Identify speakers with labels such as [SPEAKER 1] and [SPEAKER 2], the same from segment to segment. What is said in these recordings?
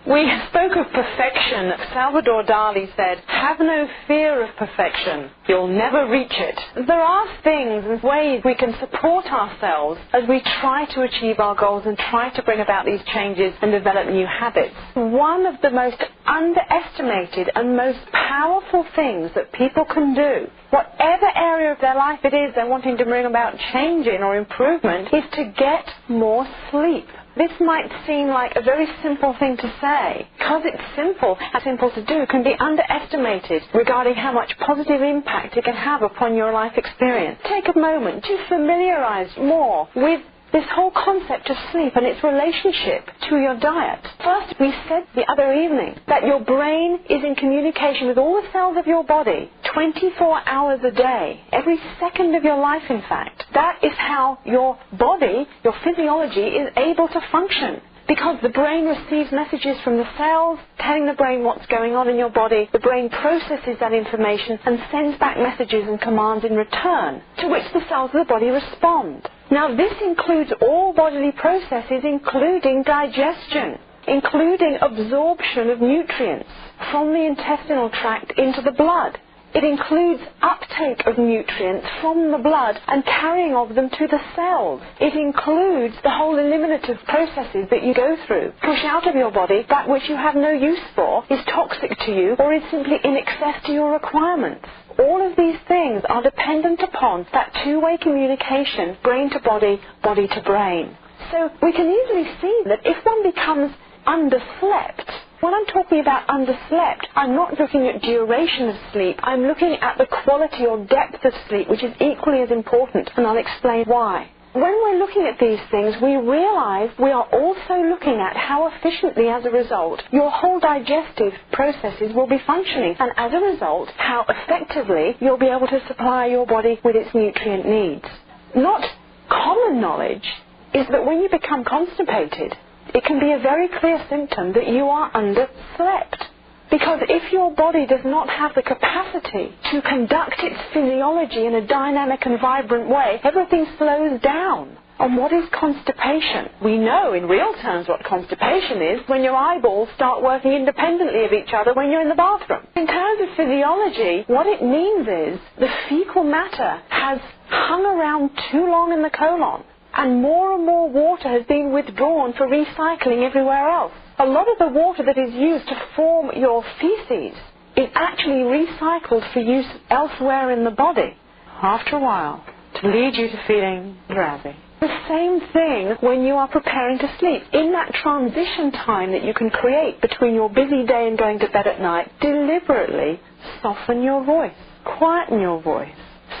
[SPEAKER 1] We spoke of perfection. Salvador Dali said, "Have no fear of perfection. You'll never reach it." There are things and ways we can support ourselves as we try to achieve our goals and try to bring about these changes and develop new habits. One of the most underestimated and most powerful things that people can do, whatever area of their life it is they're wanting to bring about change in or improvement, is to get more sleep. This might seem like a very simple thing to say. Because it's simple and simple to do, can be underestimated regarding how much positive impact it can have upon your life experience. Take a moment to familiarize more with this whole concept of sleep and its relationship to your diet. First, we said the other evening that your brain is in communication with all the cells of your body 24 hours a day, every second of your life, in fact. That is how your body, your physiology, is able to function. Because the brain receives messages from the cells telling the brain what's going on in your body. The brain processes that information and sends back messages and commands in return, to which the cells of the body respond. Now, this includes all bodily processes, including digestion, including absorption of nutrients from the intestinal tract into the blood. It includes uptake of nutrients from the blood and carrying of them to the cells. It includes the whole eliminative processes that you go through. Push out of your body that which you have no use for, is toxic to you, or is simply in excess to your requirements. All of these things are dependent upon that two-way communication, brain to body, body to brain. So we can easily see that if one becomes underslept, when I'm talking about underslept, I'm not looking at duration of sleep. I'm looking at the quality or depth of sleep, which is equally as important, and I'll explain why. When we're looking at these things, we realize we are also looking at how efficiently, as a result, your whole digestive processes will be functioning, and as a result, how effectively you'll be able to supply your body with its nutrient needs. Not common knowledge is that when you become constipated, it can be a very clear symptom that you are underslept. Because if your body does not have the capacity to conduct its physiology in a dynamic and vibrant way, everything slows down. And what is constipation? We know in real terms what constipation is when your eyeballs start working independently of each other when you're in the bathroom. In terms of physiology, what it means is the fecal matter has hung around too long in the colon, and more water has been withdrawn for recycling everywhere else. A lot of the water that is used to form your feces is actually recycled for use elsewhere in the body, after a while, to lead you to feeling drowsy. The same thing when you are preparing to sleep. In that transition time that you can create between your busy day and going to bed at night, deliberately soften your voice, quieten your voice,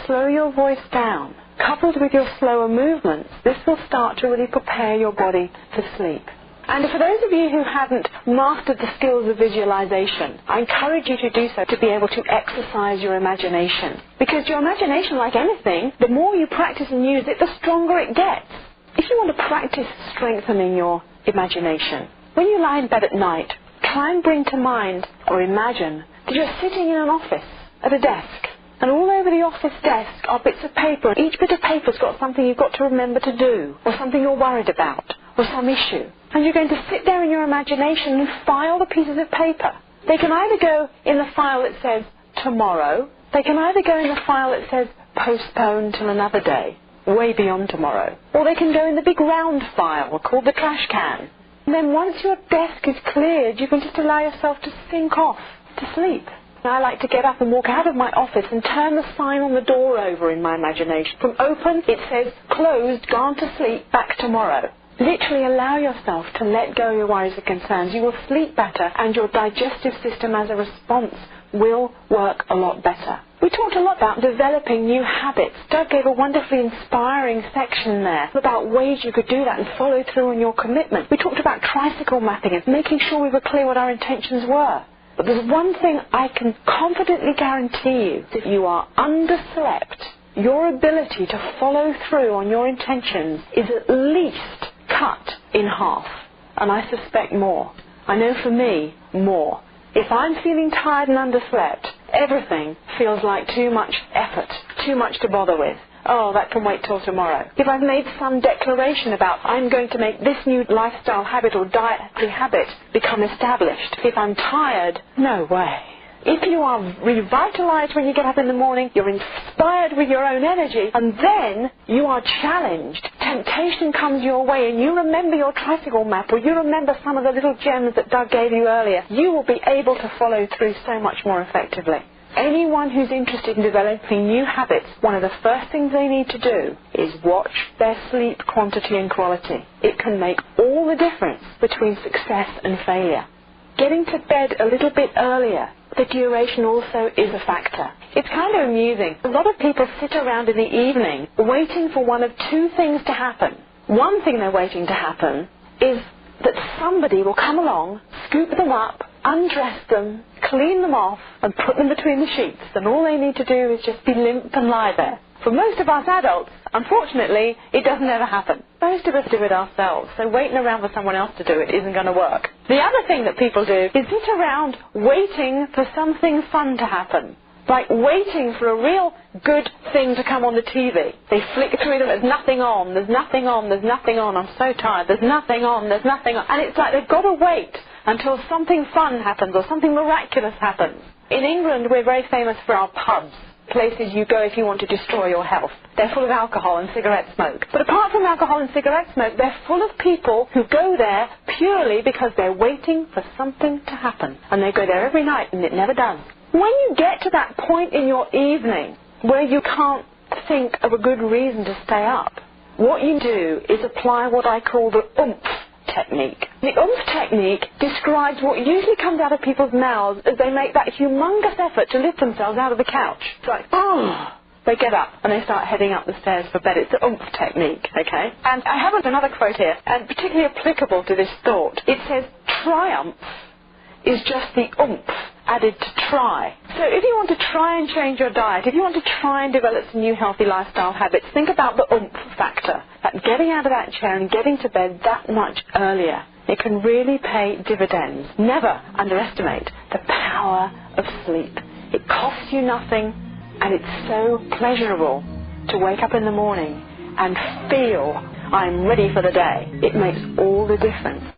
[SPEAKER 1] slow your voice down. Coupled with your slower movements, this will start to really prepare your body for sleep. And for those of you who haven't mastered the skills of visualization, I encourage you to do so, to be able to exercise your imagination. Because your imagination, like anything, the more you practice and use it, the stronger it gets. If you want to practice strengthening your imagination, when you lie in bed at night, try and bring to mind or imagine that you're sitting in an office at a desk. And all over the office desk are bits of paper. Each bit of paper's got something you've got to remember to do, or something you're worried about, or some issue. And you're going to sit there in your imagination and file the pieces of paper. They can either go in the file that says tomorrow, they can either go in the file that says postpone till another day, way beyond tomorrow, or they can go in the big round file called the trash can. And then once your desk is cleared, you can just allow yourself to sink off to sleep. I like to get up and walk out of my office and turn the sign on the door over in my imagination. From open, it says closed, gone to sleep, back tomorrow. Literally allow yourself to let go of your worries and concerns. You will sleep better, and your digestive system as a response will work a lot better. We talked a lot about developing new habits. Doug gave a wonderfully inspiring section there about ways you could do that and follow through on your commitment. We talked about tricycle mapping and making sure we were clear what our intentions were. But there's one thing I can confidently guarantee you. If you are underslept, your ability to follow through on your intentions is at least cut in half. And I suspect more. I know for me, more. If I'm feeling tired and underslept, everything feels like too much effort, too much to bother with. oh, that can wait till tomorrow. If I've made some declaration about I'm going to make this new lifestyle habit or dietary habit become established, if I'm tired, no way. If you are revitalized when you get up in the morning, you're inspired with your own energy, and then you are challenged. Temptation comes your way, and you remember your tricycle map, or you remember some of the little gems that Doug gave you earlier, you will be able to follow through so much more effectively. Anyone who's interested in developing new habits, one of the first things they need to do is watch their sleep quantity and quality. It can make all the difference between success and failure. Getting to bed a little bit earlier, the duration also is a factor. It's kind of amusing. A lot of people sit around in the evening waiting for one of two things to happen. One thing they're waiting to happen is that somebody will come along, scoop them up, undress them, clean them off, and put them between the sheets. And all they need to do is just be limp and lie there. For most of us adults, unfortunately, it doesn't ever happen. Most of us do it ourselves, so waiting around for someone else to do it isn't going to work. The other thing that people do is sit around waiting for something fun to happen. Like waiting for a real good thing to come on the TV. They flick through them, there's nothing on, there's nothing on, there's nothing on, I'm so tired, there's nothing on, there's nothing on. And it's like they've got to wait until something fun happens or something miraculous happens. In England, we're very famous for our pubs. Places you go if you want to destroy your health. They're full of alcohol and cigarette smoke. But apart from alcohol and cigarette smoke, they're full of people who go there purely because they're waiting for something to happen. And they go there every night and it never does. When you get to that point in your evening where you can't think of a good reason to stay up, what you do is apply what I call the oomph technique. The oomph technique describes what usually comes out of people's mouths as they make that humongous effort to lift themselves out of the couch. It's like, oh! They get up and they start heading up the stairs for bed. It's the oomph technique, okay? And I have another quote here, and particularly applicable to this thought. It says, triumph is just the oomph added to try. So if you want to try and change your diet, if you want to try and develop some new healthy lifestyle habits, think about the oomph factor, that getting out of that chair and getting to bed that much earlier. It can really pay dividends. Never underestimate the power of sleep. It costs you nothing, and it's so pleasurable to wake up in the morning and feel I'm ready for the day. It makes all the difference.